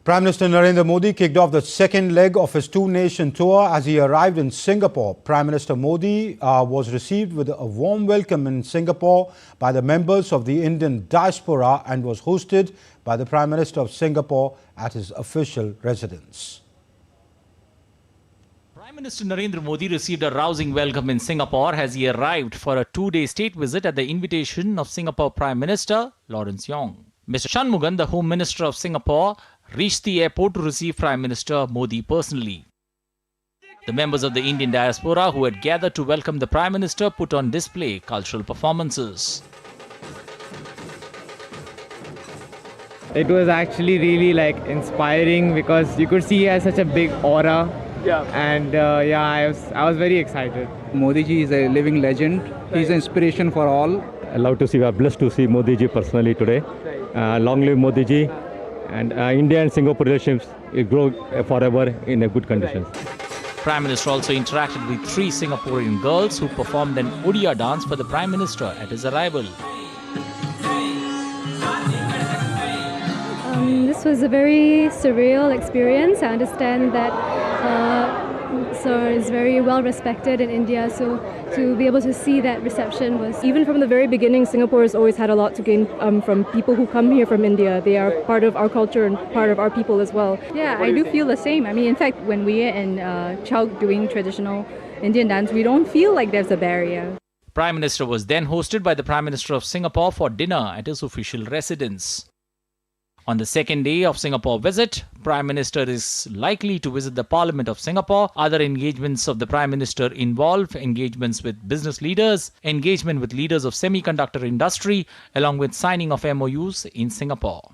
Prime Minister Narendra Modi kicked off the second leg of his two-nation tour as he arrived in Singapore. Prime Minister Modi was received with a warm welcome in Singapore by the members of the Indian Diaspora and was hosted by the Prime Minister of Singapore at his official residence. Prime Minister Narendra Modi received a rousing welcome in Singapore as he arrived for a two-day state visit at the invitation of Singapore Prime Minister Lawrence Wong. Mr. Shanmugam, the Home Minister of Singapore, reached the airport to receive Prime Minister Modi personally. The members of the Indian Diaspora who had gathered to welcome the Prime Minister put on display cultural performances. It was actually really inspiring because you could see he has such a big aura. Yeah. And I was very excited. Modi ji is a living legend. He's an inspiration for all. We are blessed to see Modi ji personally today. Long live Modi ji. And India and Singapore relations will grow forever in a good conditions. Prime Minister also interacted with three Singaporean girls who performed an Odia dance for the Prime Minister at his arrival. This was a very surreal experience. I understand that Sir is very well respected in India, so to be able to see that reception was... Even from the very beginning, Singapore has always had a lot to gain from people who come here from India. They are part of our culture and part of our people as well. Yeah, I do feel the same. I mean, in fact, when we are in Chowk doing traditional Indian dance, we don't feel like there's a barrier. Prime Minister was then hosted by the Prime Minister of Singapore for dinner at his official residence. On the second day of Singapore visit, Prime Minister is likely to visit the Parliament of Singapore. Other engagements of the Prime Minister involve engagements with business leaders, engagement with leaders of semiconductor industry, along with signing of MOUs in Singapore.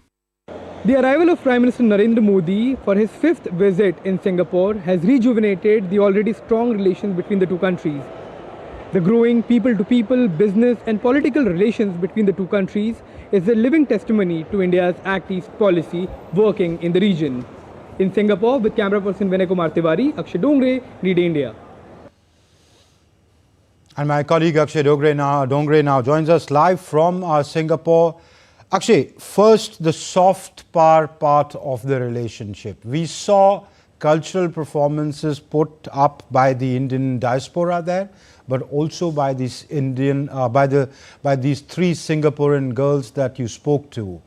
The arrival of Prime Minister Narendra Modi for his fifth visit in Singapore has rejuvenated the already strong relations between the two countries. The growing people-to-people, business and political relations between the two countries is a living testimony to India's Act East policy working in the region. In Singapore, with camera person Vinay Kumar Tiwari, Akshay Dongre, DDI India. And my colleague Akshay Dongre now joins us live from Singapore. Akshay, first the soft power part of the relationship. We saw cultural performances put up by the Indian diaspora there, but also by these by these three Singaporean girls that you spoke to.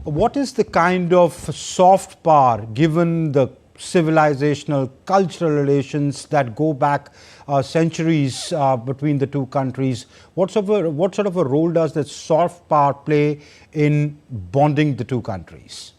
What is the kind of soft power, given the civilizational, cultural relations that go back centuries between the two countries? What sort of a role does that soft power play in bonding the two countries?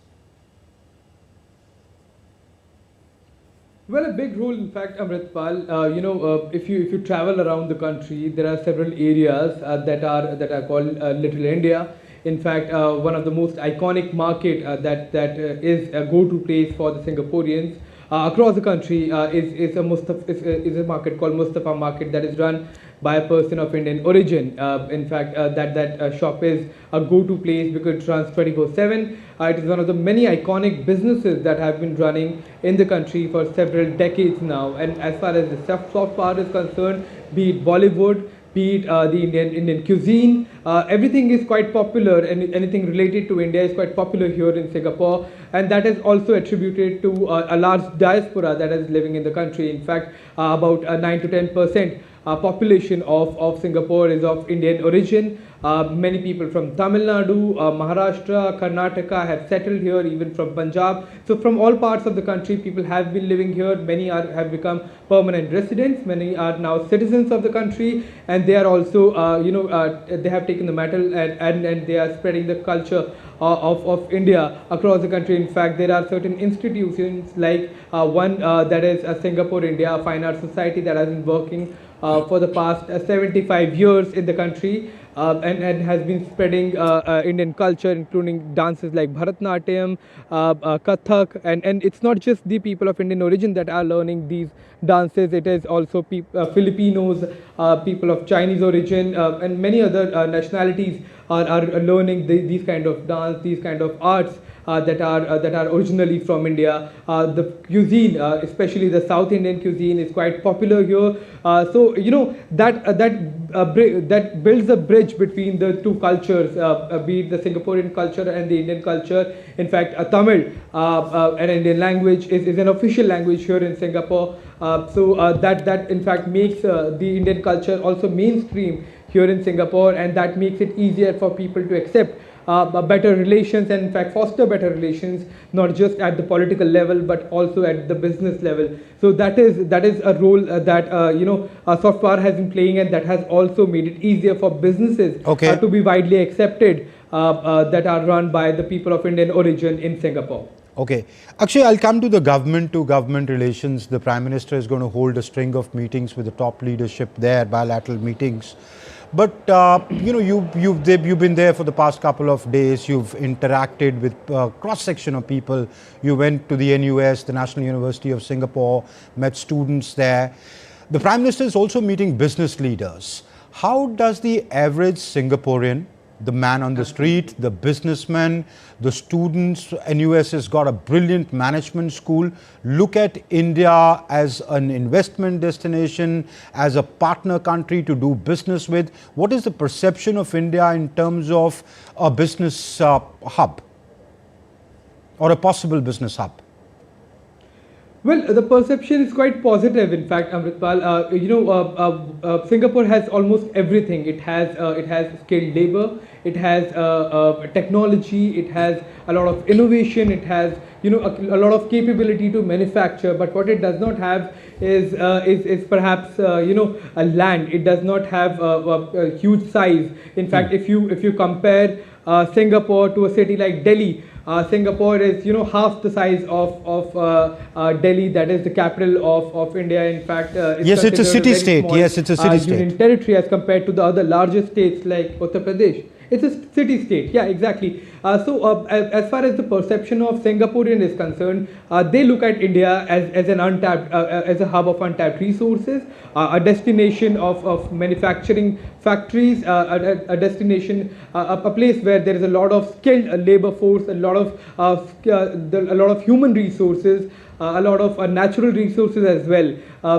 Well, a big role, in fact, Amritpal. If you travel around the country, there are several areas that are called Little India. In fact, one of the most iconic market that is a go-to place for the Singaporeans across the country is a market called Mustafa Market that is run by a person of Indian origin. In fact, that shop is a go-to place because it runs 24/7. It is one of the many iconic businesses that have been running in the country for several decades now. And as far as the soft power is concerned, be it Bollywood, be it the Indian cuisine, everything is quite popular, and anything related to India is quite popular here in Singapore, and that is also attributed to a large diaspora that is living in the country. In fact, about 9 to 10% population of Singapore is of Indian origin. Many people from Tamil Nadu, Maharashtra, Karnataka have settled here, even from Punjab. So from all parts of the country, people have been living here. Many have become permanent residents. Many are now citizens of the country, and they are also, they have taken the mantle and they are spreading the culture of India across the country. In fact, there are certain institutions like one that is a Singapore India Fine Arts Society that has been working for the past 75 years in the country and has been spreading Indian culture, including dances like Bharatnatyam, Kathak, and it's not just the people of Indian origin that are learning these dances. It is also Filipinos, people of Chinese origin, and many other nationalities are learning these kind of dance, these kind of arts that are originally from India. The cuisine, especially the South Indian cuisine, is quite popular here. So that builds a bridge between the two cultures, be it the Singaporean culture and the Indian culture. In fact, Tamil, an Indian language, is an official language here in Singapore. So that in fact makes the Indian culture also mainstream here in Singapore, and that makes it easier for people to accept better relations, and in fact foster better relations, not just at the political level but also at the business level. So that is a role that soft power has been playing, and that has also made it easier for businesses to be widely accepted that are run by the people of Indian origin in Singapore. Okay. Actually, I'll come to the government-to-government relations. The Prime Minister is going to hold a string of meetings with the top leadership there, bilateral meetings. But, you've been there for the past couple of days. You've interacted with a cross-section of people. You went to the NUS, the National University of Singapore, met students there. The Prime Minister is also meeting business leaders. How does the average Singaporean, the man on the street, the businessman, the students, NUS has got a brilliant management school, look at India as an investment destination, as a partner country to do business with? What is the perception of India in terms of a business hub or a possible business hub? Well, the perception is quite positive. In fact, Amritpal, Singapore has almost everything. It has skilled labor, it has technology, it has a lot of innovation, it has a lot of capability to manufacture. But what it does not have is perhaps a land. It does not have a huge size. In fact, if you compare Singapore to a city like Delhi, Singapore is half the size of Delhi, that is the capital of India. In fact, yes, it's a city-state. Yes, it's a city-state. Union territory as compared to the other larger states like Uttar Pradesh. It's a city-state. Yeah, exactly. So as far as the perception of Singaporean is concerned, they look at India as an untapped, as a hub of untapped resources, a destination of manufacturing factories, a destination, a place where there is a lot of skilled labor force, a lot of human resources, a lot of natural resources as well.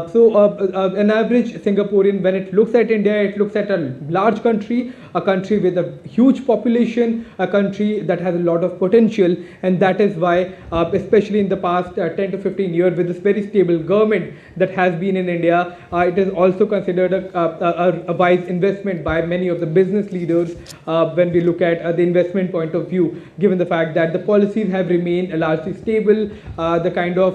So an average Singaporean, when it looks at India, it looks at a large country, a country with a huge population, a country that has a lot of potential, and that is why, especially in the past 10 to 15 years, with this very stable government that has been in India, it is also considered a wise investment by many of the business leaders when we look at the investment point of view, given the fact that the policies have remained largely stable, the kind of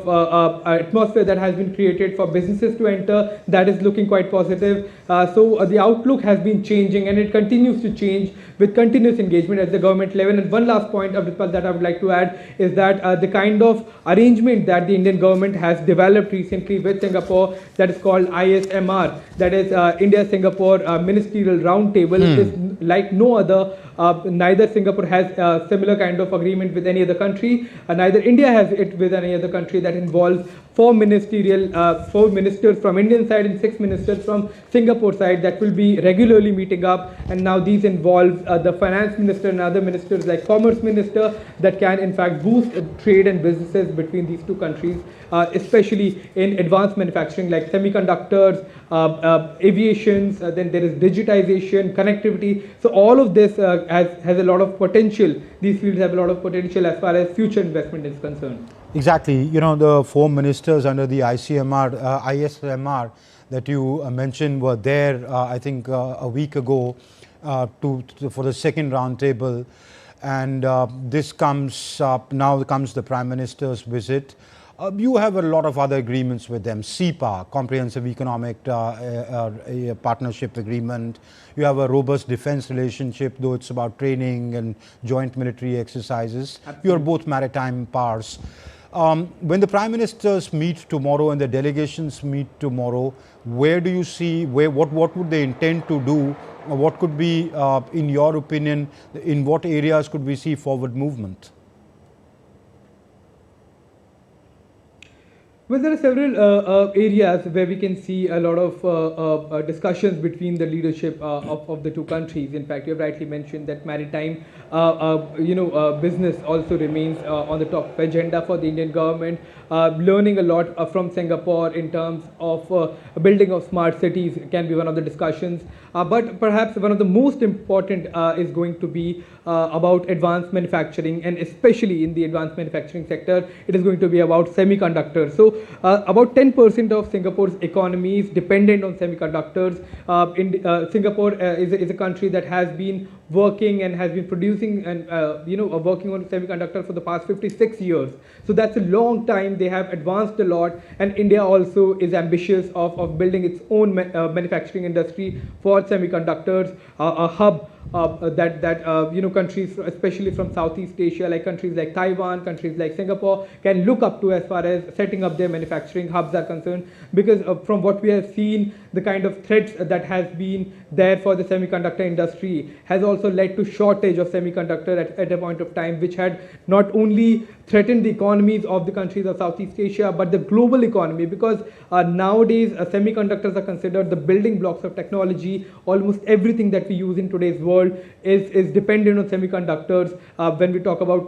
atmosphere that has been created for businesses to enter, that is looking quite positive. So the outlook has been changing, and it continues to change with continuous engagement at the government level. And one last point that I would like to add is that the kind of arrangement that the Indian government has developed recently with Singapore, that is called ISMR, that is India-Singapore Ministerial Roundtable, is like no other. Neither Singapore has a similar kind of agreement with any other country, neither India has it with any other country, that involves 4 ministers from Indian side and 6 ministers from Singapore side that will be regularly meeting up. And now these involve the finance minister and other ministers like commerce minister, that can in fact boost trade and businesses between these two countries, especially in advanced manufacturing like semiconductors, aviations, then there is digitization, connectivity. So all of this has a lot of potential. These fields have a lot of potential as far as future investment is concerned. Exactly. The 4 ministers under the ISMR that you mentioned were there, I think, a week ago for the second roundtable. And this comes up, now comes the Prime Minister's visit. You have a lot of other agreements with them. CEPA, Comprehensive Economic Partnership Agreement. You have a robust defense relationship, though it's about training and joint military exercises. Absolutely. You are both maritime powers. When the Prime Ministers meet tomorrow and the delegations meet tomorrow, where do you see, what would they intend to do? What could be, in your opinion, in what areas could we see forward movement? Well, there are several areas where we can see a lot of discussions between the leadership of the two countries. In fact, you have rightly mentioned that maritime, business also remains on the top agenda for the Indian government. Learning a lot from Singapore in terms of building of smart cities can be one of the discussions. But perhaps one of the most important is going to be about advanced manufacturing, and especially in the advanced manufacturing sector, it is going to be about semiconductors. So about 10% of Singapore's economy is dependent on semiconductors. Singapore is a country that has been working and has been producing and working on semiconductors for the past 56 years. So that's a long time. They have advanced a lot, and India also is ambitious of building its own manufacturing industry for semiconductors, a hub that countries, especially from Southeast Asia, like countries like Taiwan, countries like Singapore, can look up to as far as setting up their manufacturing hubs are concerned. Because from what we have seen, the kind of threats that has been there for the semiconductor industry has also led to shortage of semiconductor at a point of time, which had not only threatened the economies of the countries of Southeast Asia, but the global economy, because nowadays semiconductors are considered the building blocks of technology. Almost everything that we use in today's world is dependent on semiconductors when we talk about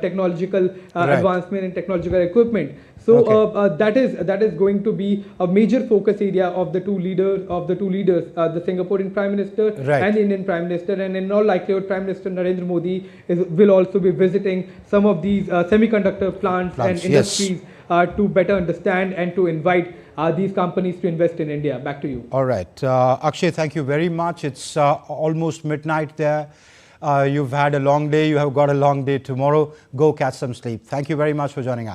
technological advancement and technological equipment. So that is going to be a major focus area of the two leaders, the Singaporean Prime Minister and Indian Prime Minister, and in all likelihood Prime Minister Narendra Modi will also be visiting some of these semiconductor plants and industries to better understand and to invite these companies to invest in India. Back to you. All right. Akshay, thank you very much. It's almost midnight there. You've had a long day. You have got a long day tomorrow. Go catch some sleep. Thank you very much for joining us.